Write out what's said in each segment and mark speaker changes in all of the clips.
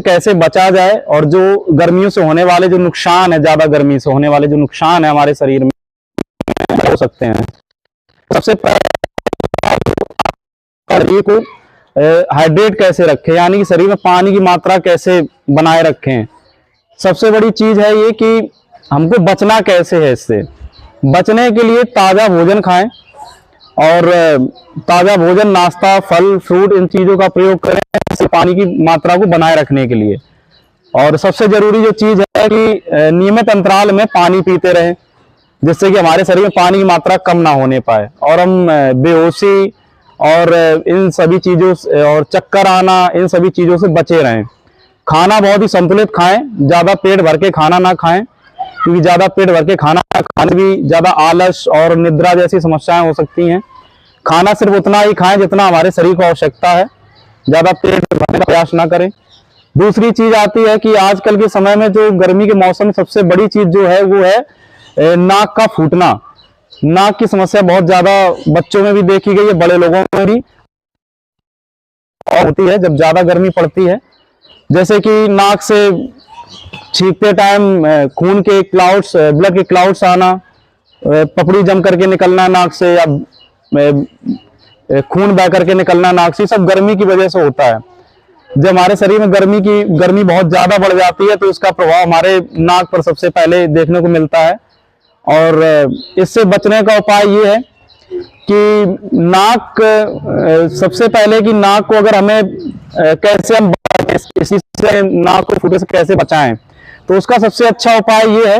Speaker 1: कैसे बचा जाए और जो गर्मियों से होने वाले जो नुकसान है, ज्यादा गर्मी से होने वाले जो नुकसान है हमारे शरीर में हो सकते हैं। सबसे पहले शरीर को हाइड्रेट कैसे रखें, यानी कि शरीर में पानी की मात्रा कैसे बनाए रखें। सबसे बड़ी चीज है ये कि हमको बचना कैसे है। इससे बचने के लिए ताजा भोजन खाएं और ताजा भोजन, नाश्ता, फल, फ्रूट, इन चीजों का प्रयोग करें इससे पानी की मात्रा को बनाए रखने के लिए। और सबसे जरूरी जो चीज है कि नियमित अंतराल में पानी पीते रहें, जिससे कि हमारे शरीर में पानी की मात्रा कम ना होने पाए और हम बेहोशी और इन सभी चीजों से और चक्कर आना, इन सभी चीजों से बचे रहें। खाना बहुत ही संतुलित खाएं, ज्यादा पेट भर के खाना ना खाएं, क्योंकि ज्यादा पेट भर के खाना खाने भी ज्यादा आलस और निद्रा जैसी समस्याएं हो सकती हैं। खाना सिर्फ उतना ही खाएं जितना हमारे शरीर को आवश्यकता है, ज्यादा पेट भरने का प्रयास ना करें। दूसरी चीज आती है कि आजकल के समय में जो गर्मी के मौसम में सबसे बड़ी चीज जो है वो है नाक का फूटना। नाक की समस्या बहुत ज्यादा बच्चों में भी देखी गई है, बड़े लोगों में भी और होती है जब ज्यादा गर्मी पड़ती है। जैसे कि नाक से छींकते टाइम खून के क्लाउड्स, ब्लड के क्लाउड्स आना, पपड़ी जम करके निकलना नाक से, या खून बह करके निकलना नाक से, सब गर्मी की वजह से होता है। जब हमारे शरीर में गर्मी बहुत ज्यादा बढ़ जाती है तो इसका प्रभाव हमारे नाक पर सबसे पहले देखने को मिलता है। और इससे बचने का उपाय ये है कि नाक, सबसे पहले कि नाक को अगर हमें कैसे हम इसी से नाक को फूटने से कैसे बचाएं, तो उसका सबसे अच्छा उपाय ये है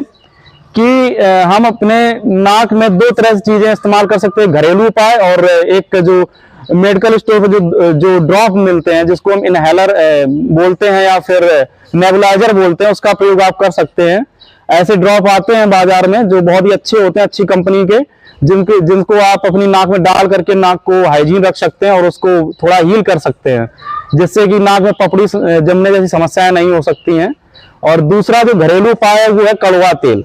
Speaker 1: कि हम अपने नाक में दो तरह से चीजें इस्तेमाल कर सकते हैं, घरेलू उपाय और एक जो मेडिकल स्टोर पर जो ड्रॉप मिलते हैं, जिसको हम इनहेलर बोलते हैं या फिर नेबुलाइजर बोलते हैं, उसका प्रयोग आप कर सकते हैं। ऐसे ड्रॉप आते हैं बाजार में जो बहुत ही अच्छे होते हैं, अच्छी कंपनी के, जिनको आप अपनी नाक में डाल करके नाक को हाइजीन रख सकते हैं और उसको थोड़ा हील कर सकते हैं, जिससे कि नाक में पपड़ी जमने जैसी समस्याएं नहीं हो सकती हैं। और दूसरा जो घरेलू उपाय है वो है कड़वा तेल।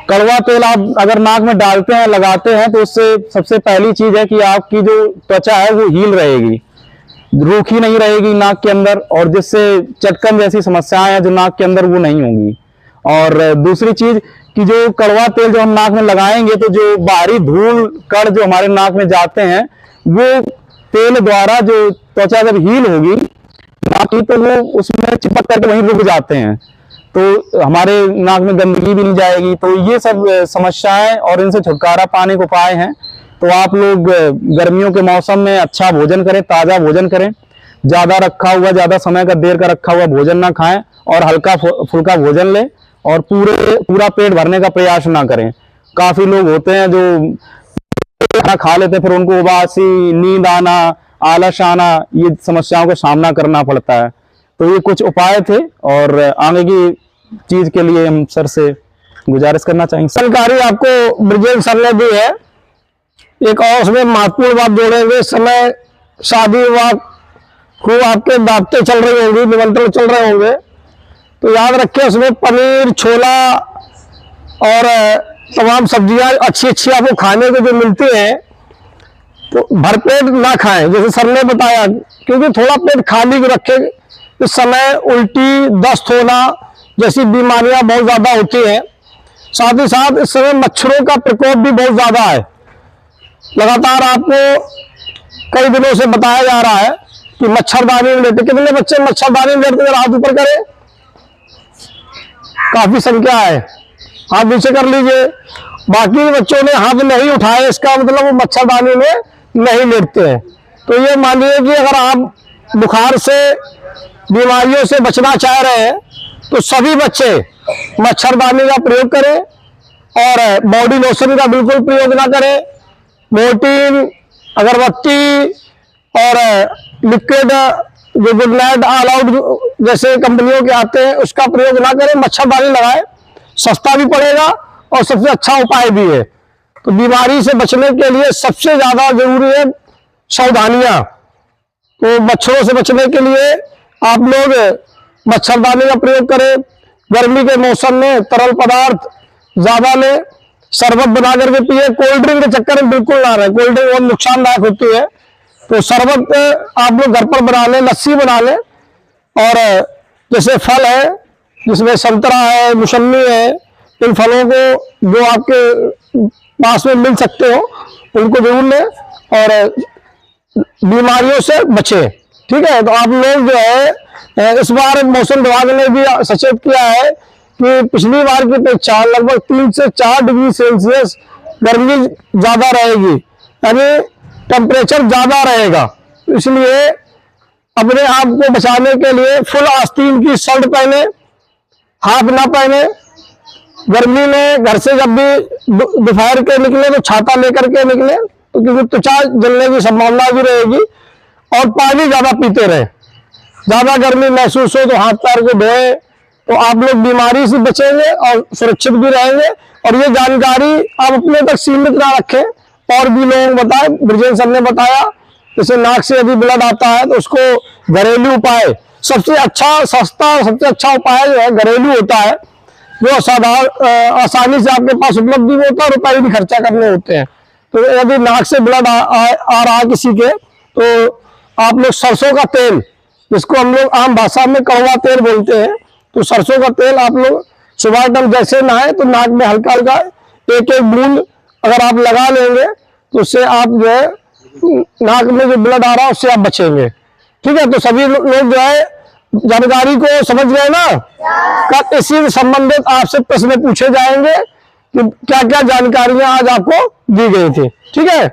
Speaker 1: कड़वा तेल आप अगर नाक में डालते हैं, लगाते हैं, तो उससे सबसे पहली चीज है कि आपकी जो त्वचा है वो हील रहेगी, रूखी नहीं रहेगी नाक के अंदर, और जिससे चटकन जैसी समस्याएं हैं जो नाक के अंदर वो नहीं होंगी। और दूसरी चीज कि जो कड़वा तेल जो हम नाक में लगाएंगे तो जो बाहरी धूल कण जो हमारे नाक में जाते हैं वो तेल द्वारा जो त्वचा जब हील होगी नाक की तो वो उसमें चिपक करके वहीं रुक जाते हैं, तो हमारे नाक में गंदगी भी नहीं जाएगी। तो ये सब समस्याएं और इनसे छुटकारा पाने के उपाय हैं। तो आप लोग गर्मियों के मौसम में अच्छा भोजन करें, ताजा भोजन करें, ज्यादा रखा हुआ, ज्यादा समय का देर का रखा हुआ भोजन ना खाएं और हल्का फुल्का भोजन लें और पूरा पेट भरने का प्रयास ना करें। काफी लोग होते हैं जो खाना खा लेते हैं फिर उनको उबासी, नींद आना, आलस आना, ये समस्याओं का सामना करना पड़ता है। तो ये कुछ उपाय थे और आगे की चीज के लिए हम सर से गुजारिश करना चाहेंगे।
Speaker 2: जानकारी आपको ब्रिजेश सर ने दी है। एक और उसमें महत्वपूर्ण बात जोड़ेंगे। इस समय शादी विवाह खूब आपके दावतें चल रही होंगी, निमंत्रण चल रहे होंगे, तो याद रखें उसमें पनीर, छोला और तमाम सब्जियां अच्छी अच्छी आपको खाने को जो मिलती हैं, तो भरपेट ना खाएं जैसे सर ने बताया, क्योंकि थोड़ा पेट खाली रखें। इस समय उल्टी, दस्त होना जैसी बीमारियां बहुत ज्यादा होती हैं। साथ ही साथ इस समय मच्छरों का प्रकोप भी बहुत ज्यादा है। लगातार आपको कई दिनों से बताया जा रहा है कि मच्छरदानी में लेते। कितने बच्चे मच्छरदानी में लेते? हाथ ऊपर करें, काफी संख्या है, हाथ नीचे कर लीजिए। बाकी बच्चों ने हाथ नहीं उठाए, इसका मतलब वो मच्छरदानी में नहीं लेटते हैं। तो ये मानिए कि अगर आप बुखार से, बीमारियों से बचना चाह रहे हैं तो सभी बच्चे मच्छरदानी का प्रयोग करें और बॉडी लोशन का बिल्कुल प्रयोग ना करें। मोर्टीन, अगरबत्ती और लिक्विड जो गुड नाइट, ऑल आउट जैसे कंपनियों के आते हैं उसका प्रयोग ना करें। मच्छरदानी लगाएं, सस्ता भी पड़ेगा और सबसे अच्छा उपाय भी है। तो बीमारी से बचने के लिए सबसे ज्यादा जरूरी है सावधानियां। तो मच्छरों से बचने के लिए आप लोग मच्छरदानी का प्रयोग करें। गर्मी के मौसम में तरल पदार्थ ज्यादा लें, शरबत बना करके पिए। कोल्ड ड्रिंक के चक्कर में बिल्कुल ना रहे, कोल्ड ड्रिंक बहुत नुकसानदायक होती है। तो शरबत आप लोग घर पर बना लें, लस्सी बना लें और जैसे फल है, जिसमें संतरा है, मौसमी है, इन फलों को जो आपके पास में मिल सकते हो उनको जरूर लें और बीमारियों से बचे। ठीक है, तो आप लोग जो है इस बार मौसम विभाग ने भी सचेत किया है कि पिछली बार की अपेक्षा लगभग 3 से 4 डिग्री सेल्सियस गर्मी ज्यादा रहेगी, यानी टेम्परेचर ज्यादा रहेगा। इसलिए अपने आप को बचाने के लिए फुल आस्तीन की शर्ट पहने, हाफ ना पहने। गर्मी में घर से जब भी दोपहर के निकले तो छाता लेकर के निकले, तो क्योंकि त्वचा जलने की संभावना भी रहेगी। और पानी ज्यादा पीते रहे, ज्यादा गर्मी महसूस हो तो हाथ पैर को धोए, तो आप लोग बीमारी से बचेंगे और सुरक्षित भी रहेंगे। और ये जानकारी आप अपने तक सीमित ना रखें, और भी लोगों को बताएं। ब्रिजेश सर ने बताया जैसे नाक से यदि ब्लड आता है तो उसको घरेलू उपाय सबसे अच्छा, सस्ता और सबसे अच्छा उपाय जो है घरेलू होता है, जो साधारण आसानी से आपके पास उपलब्ध भी होता है, रुपए भी खर्चा करने होते हैं। तो यदि नाक से ब्लड आ रहा है किसी के, तो आप लोग सरसों का तेल, जिसको हम लोग आम भाषा में कड़वा तेल बोलते हैं, तो सरसों का तेल आप लोग सुबह टाइम जैसे नहाए तो नाक में हल्का हल्का 1-1 बूंद अगर आप लगा लेंगे तो उससे आप जो है नाक में जो ब्लड आ रहा है उससे आप बचेंगे। ठीक है, तो सभी लोग जो है जानकारी को समझ गए ना। कल इसी से संबंधित आपसे प्रश्न पूछे जाएंगे कि क्या क्या जानकारियां आज आपको दी गई थी। ठीक है।